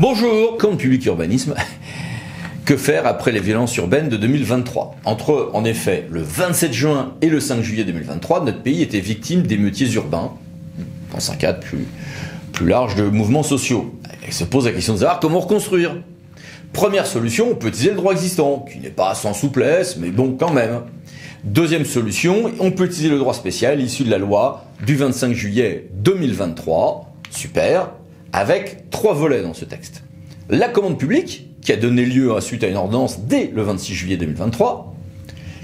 Bonjour, Commande publique urbanisme. Que faire après les violences urbaines de 2023? Entre, en effet, le 27 juin et le 5 juillet 2023, notre pays était victime d'émeutiers urbains, dans un cadre plus large de mouvements sociaux. Il se pose la question de savoir comment reconstruire. Première solution, on peut utiliser le droit existant, qui n'est pas sans souplesse, mais bon, quand même. Deuxième solution, on peut utiliser le droit spécial issu de la loi du 25 juillet 2023, super, avec 3 volets dans ce texte. La commande publique, qui a donné lieu suite à une ordonnance dès le 26 juillet 2023,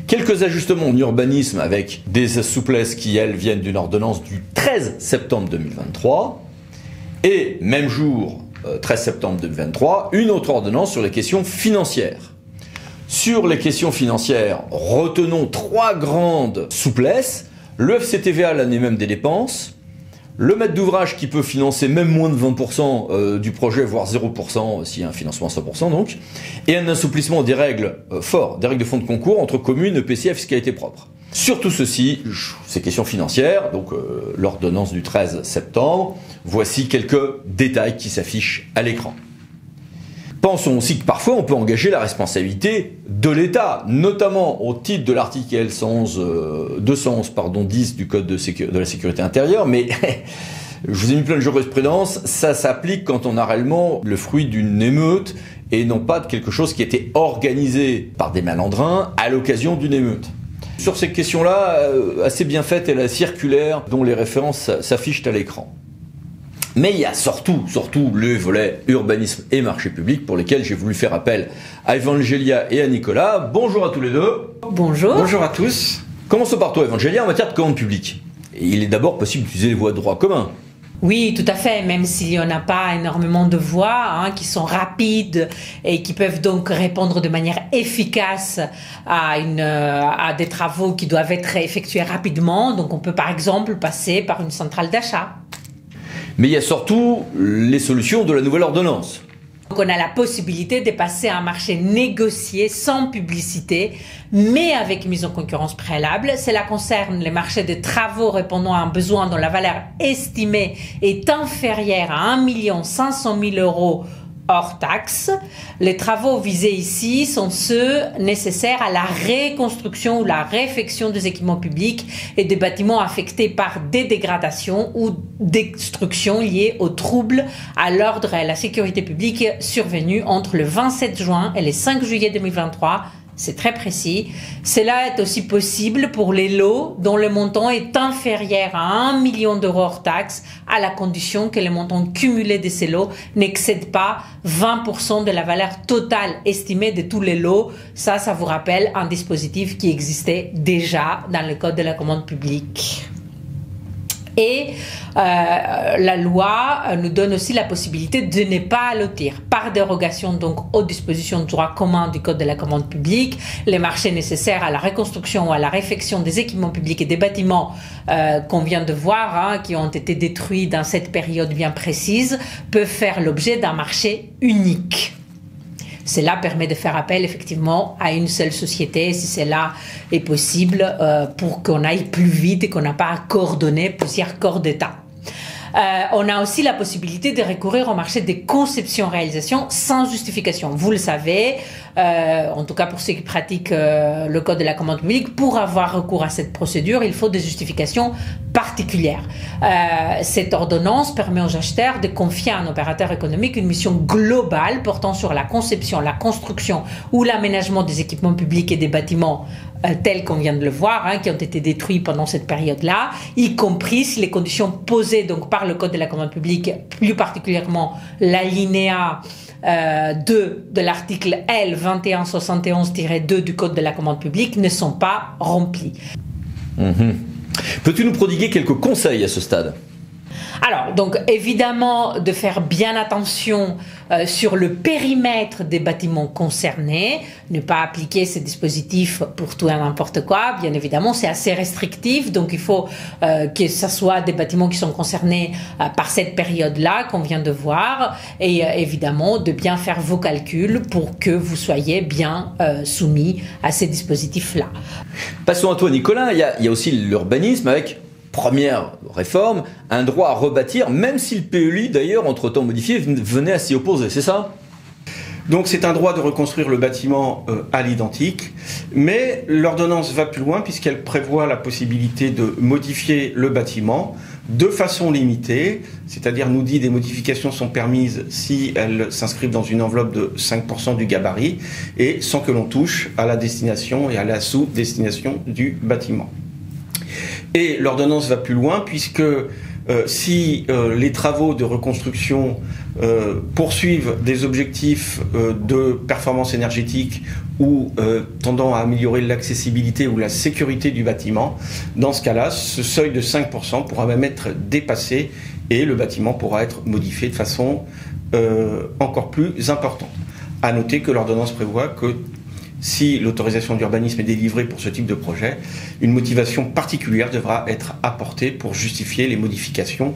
quelques ajustements en urbanisme avec des souplesses qui, elles, viennent d'une ordonnance du 13 septembre 2023, et même jour, 13 septembre 2023, une autre ordonnance sur les questions financières. Sur les questions financières, retenons 3 grandes souplesses, le FCTVA l'année même des dépenses, le maître d'ouvrage qui peut financer même moins de 20% du projet, voire 0% s'il y a un financement à 100% donc, et un assouplissement des règles forts, des règles de fonds de concours entre communes, EPCI et fiscalité propre. Sur tout ceci, ces questions financières, donc l'ordonnance du 13 septembre, voici quelques détails qui s'affichent à l'écran. Pensons aussi que parfois on peut engager la responsabilité de l'État, notamment au titre de l'article 211 du Code de la sécurité intérieure, mais je vous ai mis plein de jurisprudence, ça s'applique quand on a réellement le fruit d'une émeute et non pas de quelque chose qui a été organisé par des malandrins à l'occasion d'une émeute. Sur ces questions-là, assez bien faites, et la circulaire dont les références s'affichent à l'écran. Mais il y a surtout le volet urbanisme et marché public pour lesquels j'ai voulu faire appel à Evangelia et à Nicolas. Bonjour à tous les deux. Bonjour. Bonjour à tous. Commençons par toi, Evangelia, en matière de commande publique. Il est d'abord possible d'utiliser les voies de droit commun. Oui, tout à fait, même s'il n'y en a pas énormément de voies qui sont rapides et qui peuvent donc répondre de manière efficace à des travaux qui doivent être effectués rapidement. Donc on peut par exemple passer par une centrale d'achat. Mais il y a surtout les solutions de la nouvelle ordonnance. Donc on a la possibilité de passer à un marché négocié sans publicité, mais avec mise en concurrence préalable. Cela concerne les marchés de travaux répondant à un besoin dont la valeur estimée est inférieure à 1 500 000 € hors taxe. Les travaux visés ici sont ceux nécessaires à la reconstruction ou la réfection des équipements publics et des bâtiments affectés par des dégradations ou destructions liées aux troubles à l'ordre et à la sécurité publique survenus entre le 27 juin et le 5 juillet 2023. C'est très précis. Cela est aussi possible pour les lots dont le montant est inférieur à 1 million € hors taxe, à la condition que le montant cumulé de ces lots n'excède pas 20% de la valeur totale estimée de tous les lots. Ça vous rappelle un dispositif qui existait déjà dans le Code de la commande publique. Et la loi nous donne aussi la possibilité de ne pas allotir, par dérogation donc aux dispositions de droit commun du Code de la commande publique, les marchés nécessaires à la reconstruction ou à la réfection des équipements publics et des bâtiments qu'on vient de voir, qui ont été détruits dans cette période bien précise, peuvent faire l'objet d'un marché unique. Cela permet de faire appel effectivement à une seule société, si cela est possible, pour qu'on aille plus vite et qu'on n'a pas à coordonner plusieurs corps d'État. On a aussi la possibilité de recourir au marché des conceptions-réalisations sans justification. Vous le savez, en tout cas pour ceux qui pratiquent le Code de la commande publique, pour avoir recours à cette procédure, il faut des justifications particulières. Cette ordonnance permet aux acheteurs de confier à un opérateur économique une mission globale portant sur la conception, la construction ou l'aménagement des équipements publics et des bâtiments tels qu'on vient de le voir, qui ont été détruits pendant cette période-là, y compris si les conditions posées donc par le Code de la commande publique, plus particulièrement l'alinéa 2 de l'article L 2171-2 du Code de la commande publique ne sont pas remplies. Peux-tu nous prodiguer quelques conseils à ce stade ? Alors, donc évidemment de faire bien attention sur le périmètre des bâtiments concernés, ne pas appliquer ces dispositifs pour tout et n'importe quoi, bien évidemment c'est assez restrictif, donc il faut que ce soit des bâtiments qui sont concernés par cette période-là qu'on vient de voir, et évidemment de bien faire vos calculs pour que vous soyez bien soumis à ces dispositifs-là. Passons à toi Nicolas, il y a aussi l'urbanisme avec première réforme, un droit à rebâtir, même si le PLU, d'ailleurs, entre-temps modifié, venait à s'y opposer, c'est ça ? Donc c'est un droit de reconstruire le bâtiment à l'identique, mais l'ordonnance va plus loin puisqu'elle prévoit la possibilité de modifier le bâtiment de façon limitée, c'est-à-dire nous dit des modifications sont permises si elles s'inscrivent dans une enveloppe de 5% du gabarit et sans que l'on touche à la destination et à la sous-destination du bâtiment. Et l'ordonnance va plus loin puisque si les travaux de reconstruction poursuivent des objectifs de performance énergétique ou tendant à améliorer l'accessibilité ou la sécurité du bâtiment, dans ce cas-là, ce seuil de 5% pourra même être dépassé et le bâtiment pourra être modifié de façon encore plus importante. À noter que l'ordonnance prévoit que si l'autorisation d'urbanisme est délivrée pour ce type de projet, une motivation particulière devra être apportée pour justifier les modifications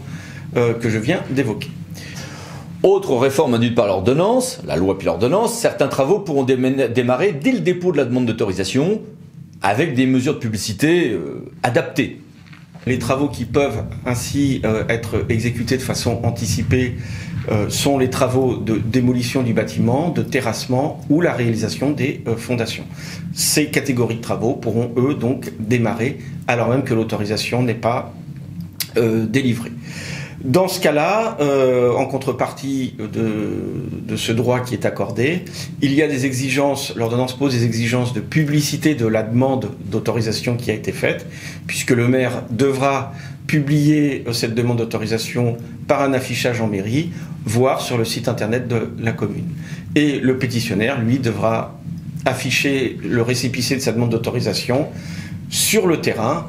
que je viens d'évoquer. Autre réforme induite par l'ordonnance, la loi puis l'ordonnance, certains travaux pourront démarrer dès le dépôt de la demande d'autorisation avec des mesures de publicité adaptées. Les travaux qui peuvent ainsi être exécutés de façon anticipée sont les travaux de démolition du bâtiment, de terrassement ou la réalisation des fondations. Ces catégories de travaux pourront, eux, donc démarrer alors même que l'autorisation n'est pas délivrée. Dans ce cas-là, en contrepartie de ce droit qui est accordé, il y a des exigences, l'ordonnance pose des exigences de publicité de la demande d'autorisation qui a été faite, puisque le maire devra publier cette demande d'autorisation par un affichage en mairie, voire sur le site internet de la commune. Et le pétitionnaire, lui, devra afficher le récépissé de sa demande d'autorisation sur le terrain,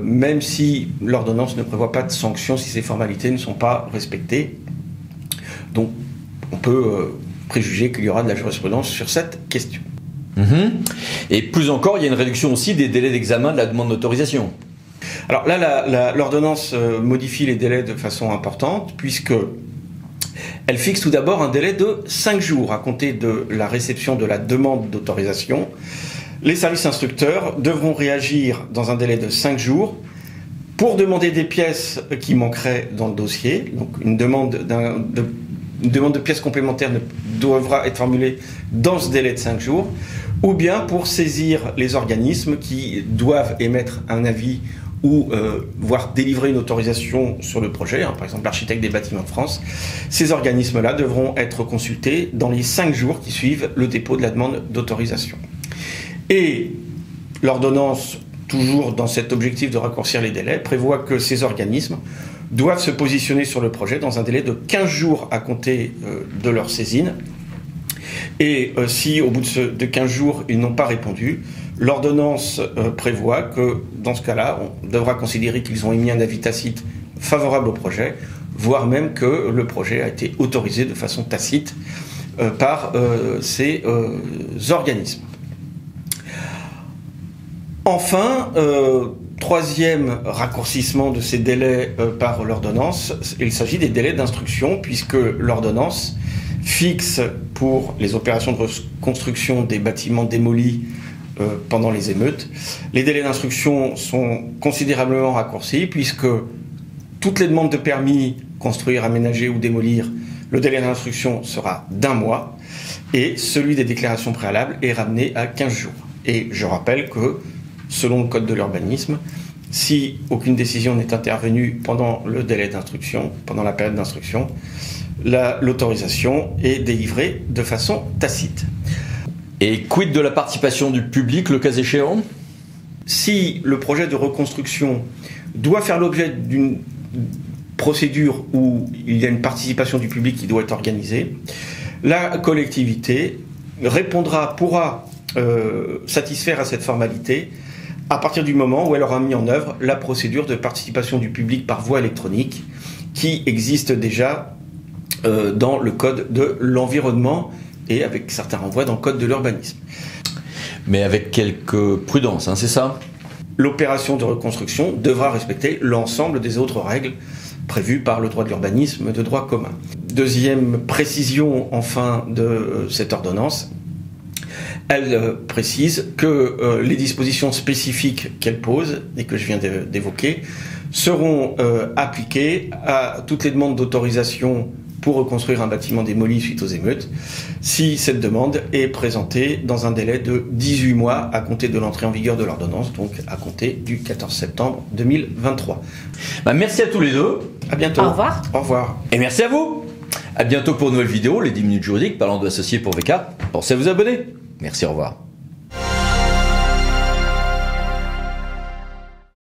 même si l'ordonnance ne prévoit pas de sanctions si ces formalités ne sont pas respectées. Donc on peut préjuger qu'il y aura de la jurisprudence sur cette question. Et plus encore, il y a une réduction aussi des délais d'examen de la demande d'autorisation. Alors là, l'ordonnance modifie les délais de façon importante, puisque elle fixe tout d'abord un délai de 5 jours à compter de la réception de la demande d'autorisation. Les services instructeurs devront réagir dans un délai de 5 jours pour demander des pièces qui manqueraient dans le dossier. Donc une demande de pièces complémentaires devra être formulée dans ce délai de 5 jours, ou bien pour saisir les organismes qui doivent émettre un avis ou voire délivrer une autorisation sur le projet, par exemple l'architecte des bâtiments de France. Ces organismes-là devront être consultés dans les 5 jours qui suivent le dépôt de la demande d'autorisation. Et l'ordonnance, toujours dans cet objectif de raccourcir les délais, prévoit que ces organismes doivent se positionner sur le projet dans un délai de 15 jours à compter de leur saisine. Et si au bout de 15 jours ils n'ont pas répondu, l'ordonnance prévoit que dans ce cas-là, on devra considérer qu'ils ont émis un avis tacite favorable au projet, voire même que le projet a été autorisé de façon tacite par ces organismes. Enfin, troisième raccourcissement de ces délais par l'ordonnance, il s'agit des délais d'instruction, puisque l'ordonnance fixe pour les opérations de reconstruction des bâtiments démolis pendant les émeutes. Les délais d'instruction sont considérablement raccourcis, puisque toutes les demandes de permis, construire, aménager ou démolir, le délai d'instruction sera d'1 mois, et celui des déclarations préalables est ramené à 15 jours. Et je rappelle que selon le code de l'urbanisme, si aucune décision n'est intervenue pendant le délai d'instruction, pendant la période d'instruction, l'autorisation est délivrée de façon tacite. Et quid de la participation du public, le cas échéant ? Si le projet de reconstruction doit faire l'objet d'une procédure où il y a une participation du public qui doit être organisée, la collectivité pourra satisfaire à cette formalité à partir du moment où elle aura mis en œuvre la procédure de participation du public par voie électronique qui existe déjà dans le code de l'environnement et avec certains renvois dans le code de l'urbanisme. Mais avec quelques prudences, c'est ça ? L'opération de reconstruction devra respecter l'ensemble des autres règles prévues par le droit de l'urbanisme de droit commun. Deuxième précision enfin de cette ordonnance, elle précise que les dispositions spécifiques qu'elle pose et que je viens d'évoquer seront appliquées à toutes les demandes d'autorisation pour reconstruire un bâtiment démoli suite aux émeutes, si cette demande est présentée dans un délai de 18 mois à compter de l'entrée en vigueur de l'ordonnance, donc à compter du 14 septembre 2023. Merci à tous les deux. À bientôt. Au revoir. Au revoir. Et merci à vous. À bientôt pour une nouvelle vidéo, les 10 minutes juridiques parlant de associés pour VK. Pensez à vous abonner. Merci, au revoir.